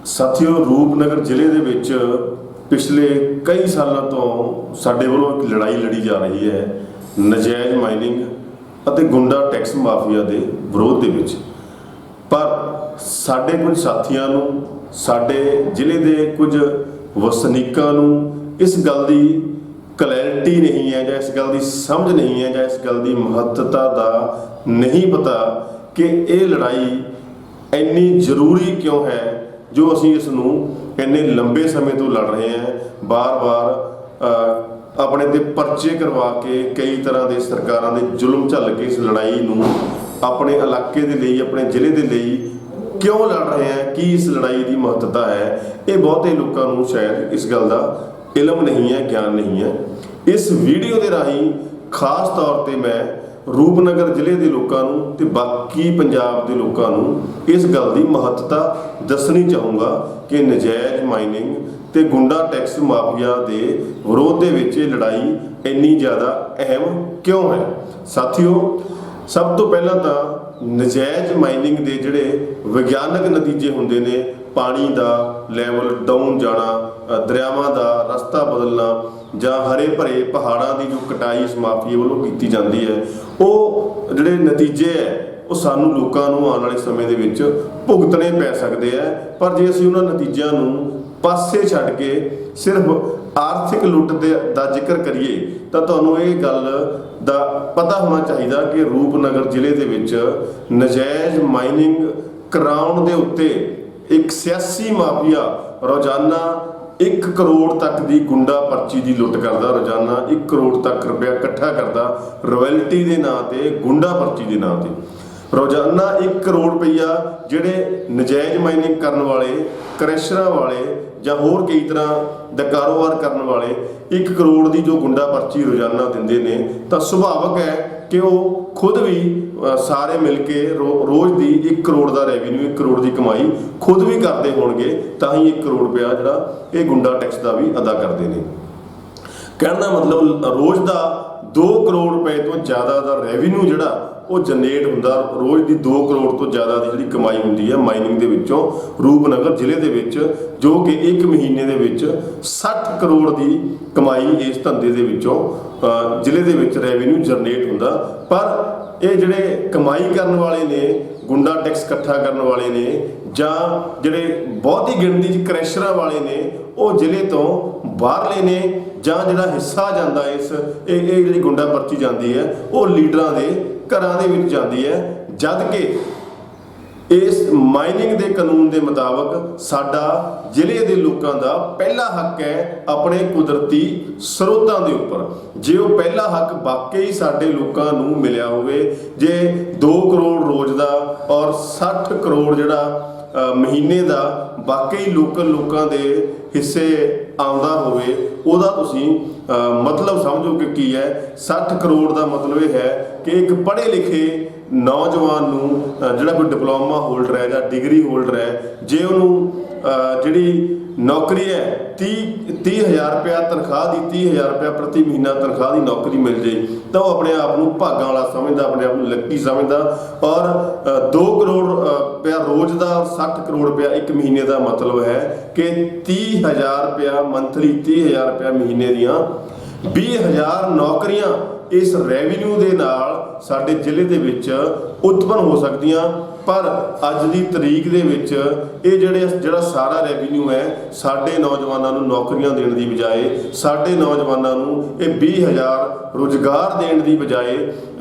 ਸਾਥੀਓ, ਰੂਪਨਗਰ ਜ਼ਿਲ੍ਹੇ ਦੇ ਵਿੱਚ ਪਿਛਲੇ ਕਈ ਸਾਲਾਂ ਤੋਂ ਸਾਡੇ ਵੱਲੋਂ ਇੱਕ ਲੜਾਈ ਲੜੀ ਜਾ ਰਹੀ ਹੈ ਨਜਾਇਜ਼ ਮਾਈਨਿੰਗ ਅਤੇ ਗੁੰਡਾ ਟੈਕਸ ਮਾਫੀਆ ਦੇ ਵਿਰੋਧ ਦੇ ਵਿੱਚ। ਪਰ ਸਾਡੇ ਕੁਝ ਸਾਥੀਆਂ ਨੂੰ, ਸਾਡੇ ਜ਼ਿਲ੍ਹੇ ਦੇ ਕੁਝ ਵਸਨੀਕਾਂ ਨੂੰ ਇਸ ਗੱਲ ਦੀ ਕਲੈਰਿਟੀ ਨਹੀਂ ਹੈ, ਜਾਂ ਇਸ ਗੱਲ ਦੀ ਸਮਝ ਨਹੀਂ ਹੈ, ਜਾਂ ਇਸ ਗੱਲ ਦੀ ਮਹੱਤਤਾ ਦਾ ਨਹੀਂ ਪਤਾ ਕਿ ਇਹ ਲੜਾਈ ਇੰਨੀ ਜ਼ਰੂਰੀ ਕਿਉਂ ਹੈ, ਜੋ ਅਸੀਂ ਇਸ ਨੂੰ ਇੰਨੇ ਲੰਬੇ ਸਮੇਂ ਤੋਂ ਲੜ ਰਹੇ ਹਾਂ। ਬਾਰ-ਬਾਰ ਆਪਣੇ ਤੇ ਪਰਚੇ ਕਰਵਾ ਕੇ ਕਈ ਤਰ੍ਹਾਂ ਦੇ ਸਰਕਾਰਾਂ ਦੇ ਜ਼ੁਲਮ ਝੱਲ ਕੇ ਇਸ ਲੜਾਈ ਨੂੰ ਆਪਣੇ ਇਲਾਕੇ ਦੇ ਲਈ, ਆਪਣੇ ਜ਼ਿਲ੍ਹੇ ਦੇ ਲਈ ਕਿਉਂ ਲੜ ਰਹੇ ਹਾਂ, ਕੀ ਇਸ ਲੜਾਈ ਦੀ ਮਹੱਤਤਾ ਹੈ, ਇਹ ਬਹੁਤੇ ਲੋਕਾਂ ਨੂੰ ਸ਼ਾਇਦ ਇਸ ਗੱਲ ਦਾ ਇਲਮ ਨਹੀਂ ਹੈ, ਗਿਆਨ ਨਹੀਂ ਹੈ। ਇਸ ਵੀਡੀਓ ਦੇ ਰਾਹੀਂ ਖਾਸ ਤੌਰ ਤੇ ਮੈਂ ਰੂਪਨਗਰ ਜ਼ਿਲ੍ਹੇ ਦੇ ਲੋਕਾਂ ਨੂੰ ਤੇ ਬਾਕੀ ਪੰਜਾਬ ਦੇ ਲੋਕਾਂ ਨੂੰ ਇਸ ਗੱਲ ਦੀ ਮਹੱਤਤਾ ਦੱਸਣੀ ਚਾਹੂੰਗਾ ਕਿ ਨਜਾਇਜ਼ ਮਾਈਨਿੰਗ ਤੇ ਗੁੰਡਾ ਟੈਕਸ ਮਾਫੀਆ ਦੇ ਵਿਰੋਧ ਦੇ ਵਿੱਚ ਇਹ ਲੜਾਈ ਇੰਨੀ ਜ਼ਿਆਦਾ ਅਹਿਮ ਕਿਉਂ ਹੈ। ਸਾਥੀਓ, ਸਭ ਤੋਂ ਪਹਿਲਾਂ ਤਾਂ ਨਜਾਇਜ਼ ਮਾਈਨਿੰਗ ਦੇ ਜਿਹੜੇ ਵਿਗਿਆਨਕ ਨਤੀਜੇ ਹੁੰਦੇ ਨੇ, ਪਾਣੀ ਦਾ ਲੈਵਲ ਡਾਊਨ ਜਾਣਾ, ਦਰਿਆਵਾਂ ਦਾ ਰਸਤਾ ਬਦਲਣਾ, ਜਾਂ ਹਰੇ ਭਰੇ ਪਹਾੜਾਂ ਦੀ ਜੋ ਕਟਾਈ ਇਸ ਮਾਫੀਏ ਵੱਲੋਂ ਕੀਤੀ ਜਾਂਦੀ ਹੈ, ਉਹ ਜਿਹੜੇ ਨਤੀਜੇ ਹੈ ਉਹ ਸਾਨੂੰ ਲੋਕਾਂ ਨੂੰ ਆਉਣ ਵਾਲੇ ਸਮੇਂ ਦੇ ਵਿੱਚ ਭੁਗਤਣੇ ਪੈ ਸਕਦੇ ਆ। ਪਰ ਜੇ ਅਸੀਂ ਉਹਨਾਂ ਨਤੀਜਿਆਂ ਨੂੰ ਪਾਸੇ ਛੱਡ ਕੇ ਸਿਰਫ ਆਰਥਿਕ ਲੁੱਟ ਦਾ ਜ਼ਿਕਰ ਕਰੀਏ ਤਾਂ ਤੁਹਾਨੂੰ ਇਹ ਗੱਲ ਦਾ ਪਤਾ ਹੋਣਾ ਚਾਹੀਦਾ ਕਿ ਰੂਪਨਗਰ ਜ਼ਿਲ੍ਹੇ ਦੇ ਵਿੱਚ ਨਜਾਇਜ਼ ਮਾਈਨਿੰਗ ਕਰਾਉਣ ਦੇ ਉੱਤੇ ਇੱਕ ਸਿਆਸੀ ਮਾਫੀਆ ਰੋਜ਼ਾਨਾ 1 ਕਰੋੜ ਤੱਕ ਦੀ ਗੁੰਡਾ ਪਰਚੀ ਦੀ ਲੁੱਟ ਕਰਦਾ, ਰੋਜ਼ਾਨਾ 1 ਕਰੋੜ ਤੱਕ ਰੁਪਇਆ ਇਕੱਠਾ ਕਰਦਾ ਰਾਇਲਟੀ ਦੇ ਨਾਂ ਤੇ, ਗੁੰਡਾ ਪਰਚੀ ਦੇ ਨਾਂ ਤੇ। ਰੋਜ਼ਾਨਾ 1 ਕਰੋੜ ਰੁਪਈਆ ਜਿਹੜੇ ਨਜਾਇਜ਼ ਮਾਈਨਿੰਗ ਕਰਨ ਵਾਲੇ, ਕ੍ਰੈਸ਼ਰਾਂ ਵਾਲੇ ਜਾਂ ਹੋਰ ਕਈ ਤਰ੍ਹਾਂ ਦਾ ਕਾਰੋਬਾਰ ਕਰਨ ਵਾਲੇ 1 ਕਰੋੜ ਦੀ ਜੋ ਗੁੰਡਾ ਪਰਚੀ ਰੋਜ਼ਾਨਾ ਦਿੰਦੇ ਨੇ, ਤਾਂ ਸੁਭਾਵਕ ਹੈ ਕਿ ਉਹ ਖੁਦ ਵੀ ਸਾਰੇ ਮਿਲ ਕੇ ਰੋਜ਼ ਦੀ 1 ਕਰੋੜ ਦਾ ਰੈਵਨਿਊ, 1 ਕਰੋੜ ਦੀ ਕਮਾਈ ਖੁਦ ਵੀ ਕਰਦੇ ਹੋਣਗੇ, ਤਾਂ ਹੀ 1 ਕਰੋੜ ਰੁਪਇਆ ਜਿਹੜਾ ਇਹ ਗੁੰਡਾ ਟੈਕਸ ਦਾ ਵੀ ਅਦਾ ਕਰਦੇ ਨੇ। ਕਹਿਣ ਦਾ ਮਤਲਬ ਰੋਜ਼ ਦਾ 2 ਕਰੋੜ ਰੁਪਏ ਤੋਂ ਜ਼ਿਆਦਾ ਦਾ ਰੈਵਨਿਊ ਜਿਹੜਾ ਉਹ ਜਨਰੇਟ ਹੁੰਦਾ, ਰੋਜ਼ ਦੀ 2 ਕਰੋੜ ਤੋਂ ਜ਼ਿਆਦਾ ਦੀ ਜਿਹੜੀ ਕਮਾਈ ਹੁੰਦੀ ਹੈ ਮਾਈਨਿੰਗ ਦੇ ਵਿੱਚੋਂ ਰੂਪਨਗਰ ਜ਼ਿਲ੍ਹੇ ਦੇ ਵਿੱਚ, ਜੋ ਕਿ 1 ਮਹੀਨੇ ਦੇ ਵਿੱਚ 60 ਕਰੋੜ ਦੀ ਕਮਾਈ ਇਸ ਧੰਦੇ ਦੇ ਵਿੱਚੋਂ ਜ਼ਿਲ੍ਹੇ ਦੇ ਵਿੱਚ ਰੈਵਨਿਊ ਜਨਰੇਟ ਹੁੰਦਾ। ਪਰ ਇਹ ਜਿਹੜੇ ਕਮਾਈ ਕਰਨ ਵਾਲੇ ਨੇ, ਗੁੰਡਾ ਟੈਕਸ ਇਕੱਠਾ ਕਰਨ ਵਾਲੇ ਨੇ, ਜਾਂ ਜਿਹੜੇ ਬਹੁਤੀ ਗਿਣਤੀ 'ਚ ਕ੍ਰੈਸ਼ਰਾਂ ਵਾਲੇ ਨੇ, ਉਹ ਜ਼ਿਲ੍ਹੇ ਤੋਂ ਬਾਹਰਲੇ ਨੇ, ਜਾਂ ਜਿਹੜਾ ਹਿੱਸਾ ਜਾਂਦਾ ਇਸ ਇਹ ਜਿਹੜੀ ਗੁੰਡਾ ਪਰਚੀ ਜਾਂਦੀ ਹੈ ਉਹ ਲੀਡਰਾਂ ਦੇ ਘਰਾਂ ਦੇ ਵਿੱਚ ਜਾਂਦੀ ਹੈ। ਜਦ ਕਿ ਇਸ ਮਾਈਨਿੰਗ ਦੇ ਕਾਨੂੰਨ ਦੇ ਮੁਤਾਬਕ ਸਾਡਾ ਜ਼ਿਲ੍ਹੇ ਦੇ ਲੋਕਾਂ ਦਾ ਪਹਿਲਾ ਹੱਕ ਹੈ ਆਪਣੇ ਕੁਦਰਤੀ ਸਰੋਤਾਂ ਦੇ ਉੱਪਰ। ਜੇ ਉਹ ਪਹਿਲਾ ਹੱਕ ਵਾਕਈ ਸਾਡੇ ਲੋਕਾਂ ਨੂੰ ਮਿਲਿਆ ਹੋਵੇ, ਜੇ 2 ਕਰੋੜ ਰੋਜ਼ ਦਾ ਔਰ 60 ਕਰੋੜ ਜਿਹੜਾ ਮਹੀਨੇ ਦਾ ਵਾਕਈ ਲੋਕਾਂ ਦੇ ਹਿੱਸੇ ਆਉਂਦਾ ਹੋਵੇ, ਉਹਦਾ ਤੁਸੀਂ ਮਤਲਬ ਸਮਝੋ ਕਿ ਕੀ ਹੈ। 60 ਕਰੋੜ ਦਾ ਮਤਲਬ ਇਹ ਹੈ ਕਿ ਇੱਕ ਪੜ੍ਹੇ ਲਿਖੇ ਨੌਜਵਾਨ ਨੂੰ, ਜਿਹੜਾ ਕੋਈ ਡਿਪਲੋਮਾ ਹੋਲਡਰ ਹੈ ਜਾਂ ਡਿਗਰੀ ਹੋਲਡਰ ਹੈ, ਜੇ ਉਹਨੂੰ ਜਿਹੜੀ ਨੌਕਰੀ ਹੈ 30,000 ਰੁਪਇਆ ਤਨਖਾਹ ਦੀ, 30,000 ਰੁਪਇਆ ਪ੍ਰਤੀ ਮਹੀਨਾ ਤਨਖਾਹ ਦੀ ਨੌਕਰੀ ਮਿਲ ਜੇ, ਤਾਂ ਉਹ ਆਪਣੇ ਆਪ ਨੂੰ ਭਾਗਾਂ ਵਾਲਾ ਸਮਝਦਾ, ਆਪਣੇ ਆਪ ਨੂੰ ਲੱਕੀ ਸਮਝਦਾ। ਔਰ 2 ਕਰੋੜ ਰੁਪਇਆ ਰੋਜ਼ ਦਾ, 60 ਕਰੋੜ ਰੁਪਇਆ 1 ਮਹੀਨੇ ਦਾ ਮਤਲਬ ਹੈ ਕਿ 30,000 ਰੁਪਇਆ ਮੰਥਲੀ, 30,000 ਰੁਪਇਆ ਮਹੀਨੇ ਦੀਆਂ 20,000 ਨੌਕਰੀਆਂ ਇਸ ਰੈਵਨਿਊ ਦੇ ਨਾਲ ਸਾਡੇ ਜ਼ਿਲ੍ਹੇ ਦੇ ਵਿੱਚ ਉਤਪੰਨ ਹੋ ਸਕਦੀਆਂ। ਪਰ ਅੱਜ ਦੀ ਤਰੀਕ ਦੇ ਵਿੱਚ ਇਹ ਜਿਹੜਾ ਸਾਰਾ ਰੈਵਨਿਊ ਹੈ, ਸਾਡੇ ਨੌਜਵਾਨਾਂ ਨੂੰ ਨੌਕਰੀਆਂ ਦੇਣ ਦੀ ਬਜਾਏ, ਸਾਡੇ ਨੌਜਵਾਨਾਂ ਨੂੰ ਇਹ 20,000 ਰੁਜ਼ਗਾਰ ਦੇਣ ਦੀ ਬਜਾਏ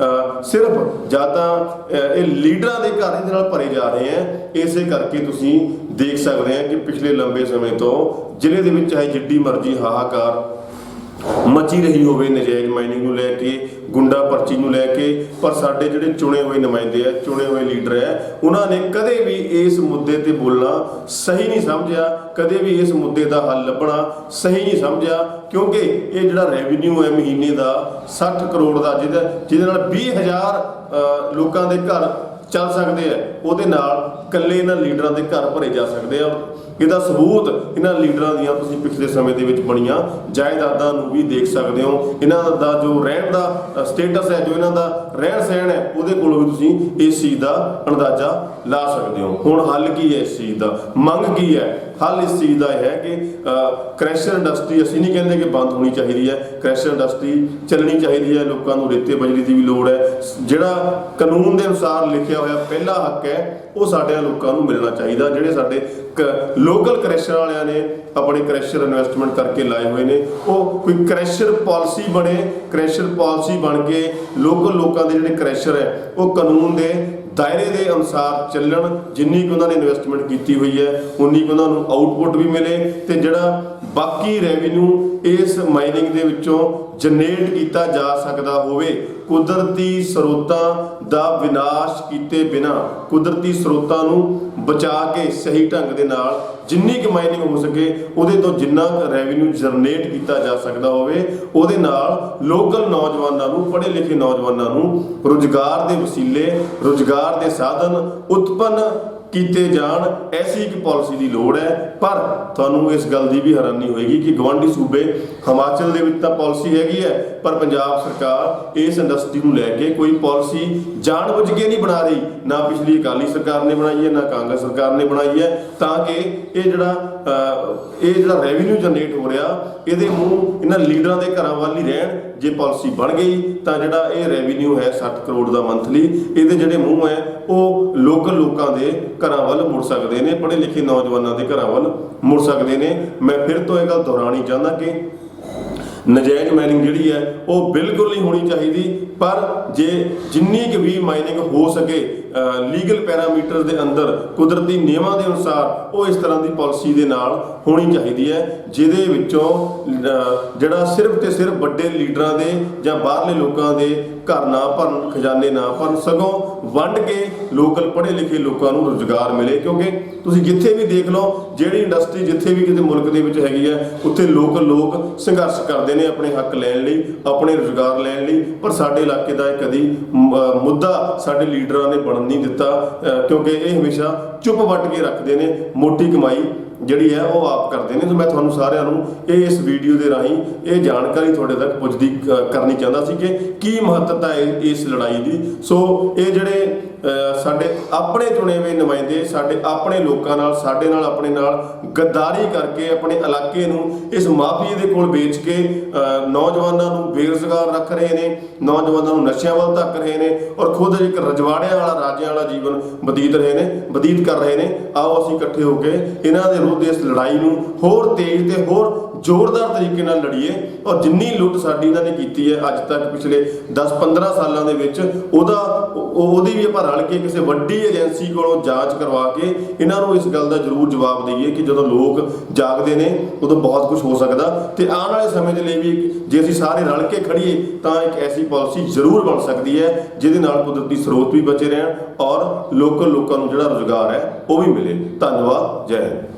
ਸਿਰਫ ਜਾਂ ਤਾਂ ਇਹ ਲੀਡਰਾਂ ਦੇ ਘਰ ਇਹਦੇ ਨਾਲ ਭਰੇ ਜਾ ਰਹੇ ਹੈ। ਇਸੇ ਕਰਕੇ ਤੁਸੀਂ ਦੇਖ ਸਕਦੇ ਆ ਕਿ ਪਿਛਲੇ ਲੰਬੇ ਸਮੇਂ ਤੋਂ ਜ਼ਿਲ੍ਹੇ ਦੇ ਵਿੱਚ ਚਾਹੇ ਜਿੱਡੀ ਮਰਜ਼ੀ ਹਾਹਾਕਾਰ ਮਚੀ ਰਹੀ ਹੋਵੇ ਨਜਾਇਜ਼ ਮਾਈਨਿੰਗ ਨੂੰ ਲੈ ਕੇ, ਗੁੰਡਾ ਪਰਚੀ ਨੂੰ ਲੈ ਕੇ, ਪਰ ਸਾਡੇ ਜਿਹੜੇ ਚੁਣੇ ਹੋਏ ਨੁਮਾਇੰਦੇ ਆ, ਚੁਣੇ ਹੋਏ ਲੀਡਰ ਹੈ, ਉਹਨਾਂ ਨੇ ਕਦੇ ਵੀ ਇਸ ਮੁੱਦੇ ਤੇ ਬੋਲਣਾ ਸਹੀ ਨਹੀਂ ਸਮਝਿਆ, ਕਦੇ ਵੀ ਇਸ ਮੁੱਦੇ ਦਾ ਹੱਲ ਲੱਭਣਾ ਸਹੀ ਨਹੀਂ ਸਮਝਿਆ। ਕਿਉਂਕਿ ਇਹ ਜਿਹੜਾ ਰੈਵਨਿਊ ਹੈ ਮਹੀਨੇ ਦਾ 60 ਕਰੋੜ ਦਾ, ਜਿਹਦੇ ਨਾਲ 20,000 ਲੋਕਾਂ ਦੇ ਘਰ ਚੱਲ ਸਕਦੇ ਆ, ਉਹਦੇ ਨਾਲ ਇਕੱਲੇ ਇਹਨਾਂ ਲੀਡਰਾਂ ਦੇ ਘਰ ਭਰੇ ਜਾ ਸਕਦੇ ਆ। ਇਹਦਾ ਸਬੂਤ ਇਹਨਾਂ ਲੀਡਰਾਂ ਦੀਆਂ ਤੁਸੀਂ ਪਿਛਲੇ ਸਮੇਂ ਦੇ ਵਿੱਚ ਬਣੀਆਂ ਜਾਇਦਾਦਾਂ ਨੂੰ ਵੀ ਦੇਖ ਸਕਦੇ ਹੋ। ਇਹਨਾਂ ਦਾ ਜੋ ਰਹਿਣ ਦਾ ਸਟੇਟਸ ਹੈ, ਜੋ ਇਹਨਾਂ ਦਾ ਰਹਿਣ ਸਹਿਣ ਹੈ, ਉਹਦੇ ਕੋਲੋਂ ਵੀ ਤੁਸੀਂ ਇਸ ਚੀਜ਼ ਦਾ ਅੰਦਾਜ਼ਾ ਲਾ ਸਕਦੇ ਹੋ। ਹੁਣ ਹੱਲ ਕੀ ਹੈ ਇਸ ਚੀਜ਼ ਦਾ, ਮੰਗ ਕੀ ਹੈ? ਹੱਲ ਇਸ ਚੀਜ਼ ਦਾ ਹੈ ਕਿ ਕ੍ਰੈਸ਼ਰ ਇੰਡਸਟਰੀ, ਅਸੀਂ ਨਹੀਂ ਕਹਿੰਦੇ ਕਿ ਬੰਦ ਹੋਣੀ ਚਾਹੀਦੀ ਹੈ, ਕ੍ਰੈਸ਼ਰ ਇੰਡਸਟਰੀ ਚੱਲਣੀ ਚਾਹੀਦੀ ਹੈ। ਲੋਕਾਂ ਨੂੰ ਰੇਤੇ ਬਜਰੀ ਦੀ ਵੀ ਲੋੜ ਹੈ। ਜਿਹੜਾ ਕਾਨੂੰਨ ਦੇ ਅਨੁਸਾਰ ਲਿਖਿਆ ਹੋਇਆ ਪਹਿਲਾ ਹੱਕ ਹੈ ਉਹ ਸਾਡੇ ਲੋਕਾਂ ਨੂੰ ਮਿਲਣਾ ਚਾਹੀਦਾ। ਜਿਹੜੇ ਸਾਡੇ ਲੋਕਲ ਕ੍ਰੈਸ਼ਰ ਵਾਲਿਆਂ ਨੇ ਆਪਣੇ ਕ੍ਰੈਸ਼ਰ ਇਨਵੈਸਟਮੈਂਟ ਕਰਕੇ ਲਾਏ ਹੋਏ ਨੇ, ਉਹ ਕੋਈ ਕ੍ਰੈਸ਼ਰ ਪਾਲਿਸੀ ਬਣੇ, ਕ੍ਰੈਸ਼ਰ ਪਾਲਿਸੀ ਬਣ ਕੇ ਲੋਕਲ ਲੋਕਾਂ ਦੇ ਜਿਹੜੇ ਕ੍ਰੈਸ਼ਰ ਹੈ ਉਹ ਕਾਨੂੰਨ ਦੇ ਦਾਇਰੇ ਦੇ ਅਨੁਸਾਰ ਚੱਲਣ। ਜਿੰਨੀ ਕੁ ਉਹਨਾਂ ਨੇ ਇਨਵੈਸਟਮੈਂਟ ਕੀਤੀ ਹੋਈ ਹੈ ਉਨੀ ਕੁ ਉਹਨਾਂ ਨੂੰ ਆਊਟਪੁੱਟ ਵੀ ਮਿਲੇ, ਤੇ ਜਿਹੜਾ ਬਾਕੀ ਰੈਵਨਿਊ ਇਸ ਮਾਈਨਿੰਗ ਦੇ ਵਿੱਚੋਂ ਜਨਰੇਟ ਕੀਤਾ ਜਾ ਸਕਦਾ ਹੋਵੇ, ਕੁਦਰਤੀ ਸਰੋਤਾਂ ਦਾ ਵਿਨਾਸ਼ ਕੀਤੇ ਬਿਨਾਂ, ਕੁਦਰਤੀ ਸਰੋਤਾਂ ਨੂੰ ਬਚਾ ਕੇ ਸਹੀ ਢੰਗ ਦੇ ਨਾਲ ਜਿੰਨੀ ਕੁ ਮਾਈਨਿੰਗ ਹੋ ਸਕੇ ਉਹਦੇ ਤੋਂ ਜਿੰਨਾ ਰੈਵਨਿਊ ਜਨਰੇਟ ਕੀਤਾ ਜਾ ਸਕਦਾ ਹੋਵੇ, ਉਹਦੇ ਨਾਲ ਲੋਕਲ ਨੌਜਵਾਨਾਂ ਨੂੰ, ਪੜ੍ਹੇ ਲਿਖੇ ਨੌਜਵਾਨਾਂ ਨੂੰ ਰੁਜ਼ਗਾਰ ਦੇ ਵਸੀਲੇ, ਰੁਜ਼ਗਾਰ ਦੇ ਸਾਧਨ ਉਤਪੰਨ ਕੀਤੇ ਜਾਣ। ਐਸੀ ਇੱਕ ਪਾਲਿਸੀ ਦੀ ਲੋੜ ਹੈ। ਪਰ ਤੁਹਾਨੂੰ ਇਸ ਗੱਲ ਦੀ ਵੀ ਹੈਰਾਨੀ ਹੋਏਗੀ ਕਿ ਗਵਾਂਢੀ ਸੂਬੇ ਹਿਮਾਚਲ ਦੇ ਵਿੱਚ ਤਾਂ ਪਾਲਿਸੀ ਹੈਗੀ ਹੈ, ਪਰ ਪੰਜਾਬ ਸਰਕਾਰ ਇਸ ਇੰਡਸਟਰੀ ਨੂੰ ਲੈ ਕੇ ਕੋਈ ਪਾਲਿਸੀ ਜਾਣਬੁੱਝ ਕੇ ਨਹੀਂ ਬਣਾ ਰਹੀ। ਨਾ ਪਿਛਲੀ ਅਕਾਲੀ ਸਰਕਾਰ ਨੇ ਬਣਾਈ ਹੈ, ਨਾ ਕਾਂਗਰਸ ਸਰਕਾਰ ਨੇ ਬਣਾਈ ਹੈ, ਤਾਂ ਕਿ ਇਹ ਜਿਹੜਾ ਰੈਵਨਿਊ ਜਨਰੇਟ ਹੋ ਰਿਹਾ ਇਹਦੇ ਮੂੰਹ ਇਹਨਾਂ ਲੀਡਰਾਂ ਦੇ ਘਰਾਂ ਵੱਲ ਹੀ ਰਹਿਣ। ਜੇ ਪਾਲਿਸੀ ਬਣ ਗਈ ਤਾਂ ਜਿਹੜਾ ਇਹ ਰੈਵਨਿਊ ਹੈ 60 ਕਰੋੜ ਦਾ ਮੰਥਲੀ, ਇਹਦੇ ਜਿਹੜੇ ਮੂੰਹ ਹੈ ਉਹ ਲੋਕਲ ਲੋਕਾਂ ਦੇ ਘਰਾਂ ਵੱਲ ਮੁੜ ਸਕਦੇ ਨੇ, ਪੜ੍ਹੇ ਲਿਖੇ ਨੌਜਵਾਨਾਂ ਦੇ ਘਰਾਂ ਵੱਲ ਮੁੜ ਸਕਦੇ ਨੇ। ਮੈਂ ਫਿਰ ਤੋਂ ਇਹ ਗੱਲ ਦੁਹਰਾਉਣੀ ਚਾਹੁੰਦਾ ਕਿ ਨਜਾਇਜ਼ ਮਾਈਨਿੰਗ ਜਿਹੜੀ ਹੈ ਉਹ ਬਿਲਕੁਲ ਨਹੀਂ ਹੋਣੀ ਚਾਹੀਦੀ, ਪਰ ਜੇ ਜਿੰਨੀ ਕੁ ਵੀ ਮਾਈਨਿੰਗ ਹੋ ਸਕੇ ਲੀਗਲ ਪੈਰਾਮੀਟਰ ਦੇ ਅੰਦਰ, ਕੁਦਰਤੀ ਨਿਯਮਾਂ ਦੇ ਅਨੁਸਾਰ, ਉਹ ਇਸ ਤਰ੍ਹਾਂ ਦੀ ਪਾਲਿਸੀ ਦੇ ਨਾਲ ਹੋਣੀ ਚਾਹੀਦੀ ਹੈ, ਜਿਹਦੇ ਵਿੱਚੋਂ ਜਿਹੜਾ ਸਿਰਫ ਤੇ ਸਿਰਫ ਵੱਡੇ ਲੀਡਰਾਂ ਦੇ ਜਾਂ ਬਾਹਰਲੇ ਲੋਕਾਂ ਦੇ ਘਰ ਨਾ ਭਰਨ, ਖਜ਼ਾਨੇ ਨਾ ਭਰਨ, ਸਗੋਂ ਵੰਡ ਕੇ ਲੋਕਲ ਪੜ੍ਹੇ ਲਿਖੇ ਲੋਕਾਂ ਨੂੰ ਰੁਜ਼ਗਾਰ ਮਿਲੇ। ਕਿਉਂਕਿ ਤੁਸੀਂ ਜਿੱਥੇ ਵੀ ਦੇਖ ਲਓ, ਜਿਹੜੀ ਇੰਡਸਟਰੀ ਜਿੱਥੇ ਵੀ ਕਿਤੇ ਮੁਲਕ ਦੇ ਵਿੱਚ ਹੈਗੀ ਹੈ, ਉੱਥੇ ਲੋਕਲ ਲੋਕ ਸੰਘਰਸ਼ ਕਰਦੇ ਨੇ ਆਪਣੇ ਹੱਕ ਲੈਣ ਲਈ, ਆਪਣੇ ਰੁਜ਼ਗਾਰ ਲੈਣ ਲਈ। ਪਰ ਸਾਡੇ ਇਲਾਕੇ ਦਾ ਕਦੀ ਮੁੱਦਾ ਸਾਡੇ ਲੀਡਰਾਂ ਨੇ ਬਣਨ ਨਹੀਂ ਦਿੱਤਾ, ਕਿਉਂਕਿ ਇਹ ਹਮੇਸ਼ਾ ਚੁੱਪ ਵੱਟ ਕੇ ਰੱਖਦੇ ਨੇ, ਮੋਟੀ ਕਮਾਈ ਜਿਹੜੀ ਹੈ ਉਹ ਆਪ ਕਰਦੇ ਨੇ। ਤੇ ਮੈਂ ਤੁਹਾਨੂੰ ਸਾਰਿਆਂ ਨੂੰ ਇਸ ਵੀਡੀਓ ਦੇ ਰਾਹੀਂ ਇਹ ਜਾਣਕਾਰੀ ਤੁਹਾਡੇ ਤੱਕ ਪੁੱਜਦੀ ਕਰਨੀ ਚਾਹੁੰਦਾ ਸੀ ਕਿ ਕੀ ਮਹੱਤਤਾ ਹੈ ਇਸ ਲੜਾਈ ਦੀ। ਸੋ ਇਹ ਜਿਹੜੇ ਸਾਡੇ ਆਪਣੇ ਚੁਣੇ ਹੋਏ ਨੁਮਾਇੰਦੇ ਸਾਡੇ ਆਪਣੇ ਲੋਕਾਂ ਨਾਲ, ਸਾਡੇ ਨਾਲ, ਆਪਣੇ ਨਾਲ ਗੱਦਾਰੀ ਕਰਕੇ ਆਪਣੇ ਇਲਾਕੇ ਨੂੰ ਇਸ ਮਾਫੀਏ ਦੇ ਕੋਲ ਵੇਚ ਕੇ ਨੌਜਵਾਨਾਂ ਨੂੰ ਬੇਰੁਜ਼ਗਾਰ ਰੱਖ ਰਹੇ ਨੇ, ਨੌਜਵਾਨਾਂ ਨੂੰ ਨਸ਼ਿਆਂ ਵੱਲ ਧੱਕ ਰਹੇ ਨੇ, ਔਰ ਖੁਦ ਇੱਕ ਰਜਵਾੜਿਆਂ ਵਾਲਾ, ਰਾਜਿਆਂ ਵਾਲਾ ਜੀਵਨ ਬਤੀਤ ਕਰ ਰਹੇ ਨੇ। ਆਓ ਅਸੀਂ ਇਕੱਠੇ ਹੋ ਕੇ ਇਹਨਾਂ ਦੇ ਵਿਰੁੱਧ ਇਸ ਲੜਾਈ ਨੂੰ ਹੋਰ ਤੇਜ਼ ਤੇ ਹੋਰ ਜ਼ੋਰਦਾਰ ਤਰੀਕੇ ਨਾਲ ਲੜੀਏ। ਔਰ ਜਿੰਨੀ ਲੁੱਟ ਸਾਡੀ ਇਹਨਾਂ ਨੇ ਕੀਤੀ ਹੈ ਅੱਜ ਤੱਕ ਪਿਛਲੇ 10-15 ਸਾਲਾਂ ਦੇ ਵਿੱਚ, ਉਹਦੀ ਵੀ ਆਪਾਂ ਰਲ ਕੇ ਕਿਸੇ ਵੱਡੀ ਏਜੰਸੀ ਕੋਲੋਂ ਜਾਂਚ ਕਰਵਾ ਕੇ ਇਹਨਾਂ ਨੂੰ ਇਸ ਗੱਲ ਦਾ ਜ਼ਰੂਰ ਜਵਾਬ ਦਈਏ ਕਿ ਜਦੋਂ ਲੋਕ ਜਾਗਦੇ ਨੇ ਉਦੋਂ ਬਹੁਤ ਕੁਝ ਹੋ ਸਕਦਾ। ਤੇ ਆਉਣ ਵਾਲੇ ਸਮੇਂ ਦੇ ਲਈ ਵੀ ਜੇ ਅਸੀਂ ਸਾਰੇ ਰਲ ਕੇ ਖੜੀਏ ਤਾਂ ਇੱਕ ਐਸੀ ਪਾਲਿਸੀ ਜ਼ਰੂਰ ਬਣ ਸਕਦੀ ਹੈ ਜਿਹਦੇ ਨਾਲ ਕੁਦਰਤੀ ਸਰੋਤ ਵੀ ਬਚੇ ਰਹਿਣ ਔਰ ਲੋਕਲ ਲੋਕਾਂ ਨੂੰ ਜਿਹੜਾ ਰੁਜ਼ਗਾਰ ਹੈ ਉਹ ਵੀ ਮਿਲੇ। ਧੰਨਵਾਦ। ਜੈ ਹਿੰਦ।